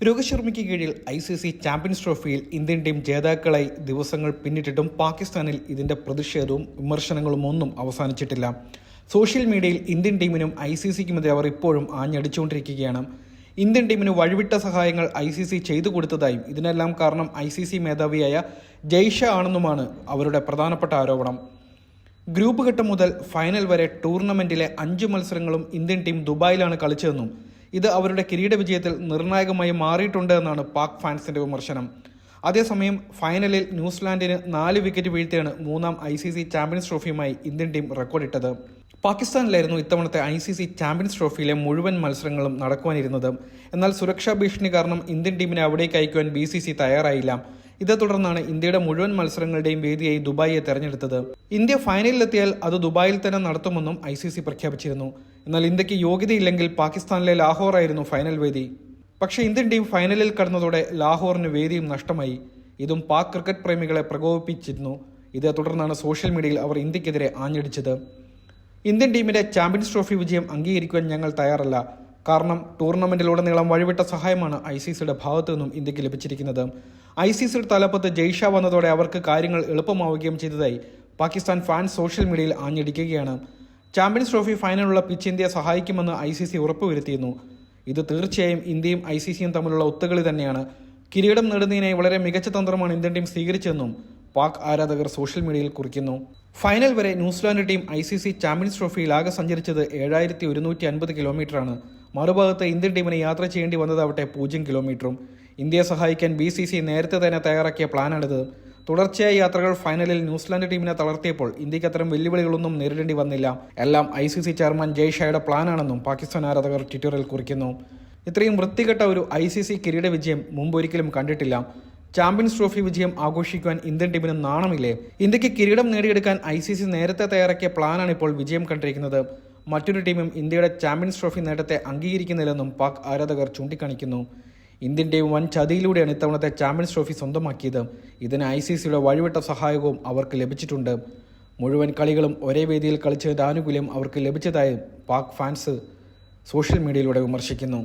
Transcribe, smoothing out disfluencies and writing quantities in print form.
രോഹിത് ശർമ്മയ്ക്ക് കീഴിൽ ICC champions ട്രോഫിയിൽ Indian team ജേതാക്കളായി ദിവസങ്ങൾ പിന്നിട്ടിട്ടും പാകിസ്ഥാനിൽ ഇതിന്റെ പ്രതിഷേധവും വിമർശനങ്ങളും ഒന്നും അവസാനിച്ചിട്ടില്ല. സോഷ്യൽ മീഡിയയിൽ ഇന്ത്യൻ ടീമിനും ICCക്കുമെതിരെ അവർ ഇപ്പോഴും ആഞ്ഞടിച്ചുകൊണ്ടിരിക്കുകയാണ്. ഇന്ത്യൻ ടീമിന് വഴിവിട്ട സഹായങ്ങൾ ICC ചെയ്തു കൊടുത്തതായും ഇതിനെല്ലാം കാരണം ICC മേധാവിയായ ജയ്ഷ ആണെന്നുമാണ് അവരുടെ പ്രധാനപ്പെട്ട ആരോപണം. ഗ്രൂപ്പ് ഘട്ടം മുതൽ ഫൈനൽ വരെ ടൂർണമെന്റിലെ 5 മത്സരങ്ങളും ഇന്ത്യൻ ടീം ദുബായിലാണ് കളിച്ചതെന്നും ഇത് അവരുടെ കിരീട വിജയത്തിൽ നിർണായകമായി മാറിയിട്ടുണ്ട് എന്നാണ് പാക് ഫാൻസിന്റെ വിമർശനം. അതേസമയം ഫൈനലിൽ ന്യൂസിലാൻഡിന് 4 വിക്കറ്റ് വീഴ്ത്തിയാണ് മൂന്നാം ICC ചാമ്പ്യൻസ് ട്രോഫിയുമായി ഇന്ത്യൻ ടീം റെക്കോർഡിട്ടത്. പാകിസ്ഥാനിലായിരുന്നു ഇത്തവണത്തെ ICC ചാമ്പ്യൻസ് ട്രോഫിയിലെ മുഴുവൻ മത്സരങ്ങളും നടക്കുവാനിരുന്നത്. എന്നാൽ സുരക്ഷാ ഭീഷണി കാരണം ഇന്ത്യൻ ടീമിനെ അവിടേക്ക് അയക്കുവാൻ BCC തയ്യാറായില്ല. ഇതേ തുടർന്നാണ് ഇന്ത്യയുടെ മുഴുവൻ മത്സരങ്ങളുടെയും വേദിയായി ദുബായിയെ തെരഞ്ഞെടുത്തത്. ഇന്ത്യ ഫൈനലിലെത്തിയാൽ അത് ദുബായിൽ തന്നെ നടത്തുമെന്നും ICC പ്രഖ്യാപിച്ചിരുന്നു. എന്നാൽ ഇന്ത്യക്ക് യോഗ്യതയില്ലെങ്കിൽ പാകിസ്ഥാനിലെ ലാഹോർ ആയിരുന്നു ഫൈനൽ വേദി. പക്ഷേ ഇന്ത്യൻ ടീം ഫൈനലിൽ കടന്നതോടെ ലാഹോറിന് വേദിയും നഷ്ടമായി. ഇതും പാക് ക്രിക്കറ്റ് പ്രേമികളെ പ്രകോപിപ്പിച്ചിരുന്നു. ഇതേ തുടർന്നാണ് സോഷ്യൽ മീഡിയയിൽ അവർ ഇന്ത്യക്കെതിരെ ആഞ്ഞടിച്ചത്. ഇന്ത്യൻ ടീമിന്റെ ചാമ്പ്യൻസ് ട്രോഫി വിജയം അംഗീകരിക്കുവാൻ ഞങ്ങൾ തയ്യാറല്ല. കാരണം ടൂർണമെന്റിലുടനീളം വഴിവിട്ട സഹായമാണ് ICCയുടെ ഭാഗത്തു നിന്നും ഇന്ത്യക്ക് ലഭിച്ചിരിക്കുന്നത്. ICCയുടെ തലപ്പത്ത് ജയ്ഷ വന്നതോടെ അവർക്ക് കാര്യങ്ങൾ എളുപ്പമാവുകയും ചെയ്തതായി പാകിസ്ഥാൻ ഫാൻസ് സോഷ്യൽ മീഡിയയിൽ ആഞ്ഞടിക്കുകയാണ്. ചാമ്പ്യൻസ് ട്രോഫി ഫൈനലുള്ള പിച്ച് ഇന്ത്യയെ സഹായിക്കുമെന്ന് ICC ഉറപ്പുവരുത്തിയിരുന്നു. ഇത് തീർച്ചയായും ഇന്ത്യയും ICCയും തമ്മിലുള്ള ഒത്തുകളി തന്നെയാണ്. കിരീടം നേടുന്നതിനായി വളരെ മികച്ച തന്ത്രമാണ് ഇന്ത്യൻ ടീം സ്വീകരിച്ചതെന്നും പാക് ആരാധകർ സോഷ്യൽ മീഡിയയിൽ കുറിക്കുന്നു. ഫൈനൽ വരെ ന്യൂസിലാൻഡ് ടീം ICC ചാമ്പ്യൻസ് ട്രോഫിയിൽ ആകെ സഞ്ചരിച്ചത് 7150 കിലോമീറ്ററാണ്. മറുഭാഗത്ത് ഇന്ത്യൻ ടീമിന് യാത്ര ചെയ്യേണ്ടി വന്നതാവട്ടെ 0 കിലോമീറ്ററും. ഇന്ത്യയെ സഹായിക്കാൻ BCC നേരത്തെ തന്നെ തയ്യാറാക്കിയ പ്ലാനാണിത്. തുടർച്ചയായ യാത്രകൾ ഫൈനലിൽ ന്യൂസിലാൻഡ് ടീമിനെ തളർത്തിയപ്പോൾ ഇന്ത്യക്ക് അത്തരം വെല്ലുവിളികളൊന്നും നേരിടേണ്ടി വന്നില്ല. എല്ലാം ICC ചെയർമാൻ ജയ്ഷയുടെ പ്ലാനാണെന്നും പാകിസ്ഥാൻ ആരാധകർ ട്വിറ്ററിൽ കുറിക്കുന്നു. ഇത്രയും വൃത്തികെട്ട ഒരു ICC കിരീട വിജയം മുമ്പൊരിക്കലും കണ്ടിട്ടില്ല. ചാമ്പ്യൻസ് ട്രോഫി വിജയം ആഘോഷിക്കുവാൻ ഇന്ത്യൻ ടീമിന് നാണമില്ലേ? ഇന്ത്യക്ക് കിരീടം നേടിയെടുക്കാൻ ICC നേരത്തെ തയ്യാറാക്കിയ പ്ലാനാണ് ഇപ്പോൾ വിജയം കണ്ടിരിക്കുന്നത്. മറ്റൊരു ടീമും ഇന്ത്യയുടെ ചാമ്പ്യൻസ് ട്രോഫി നേട്ടത്തെ അംഗീകരിക്കുന്നില്ലെന്നും പാക് ആരാധകർ ചൂണ്ടിക്കാണിക്കുന്നു. ഇന്ത്യൻ ടീം വൻ ചതിയിലൂടെയാണ് ഇത്തവണത്തെ ചാമ്പ്യൻസ് ട്രോഫി സ്വന്തമാക്കിയത്. ഇതിന് ICCയുടെ വഴിവിട്ട സഹായവും അവർക്ക് ലഭിച്ചിട്ടുണ്ട്. മുഴുവൻ കളികളും ഒരേ വേദിയിൽ കളിച്ചതിന്റെ ആനുകൂല്യം അവർക്ക് ലഭിച്ചതായും പാക് ഫാൻസ് സോഷ്യൽ മീഡിയയിലൂടെ വിമർശിക്കുന്നു.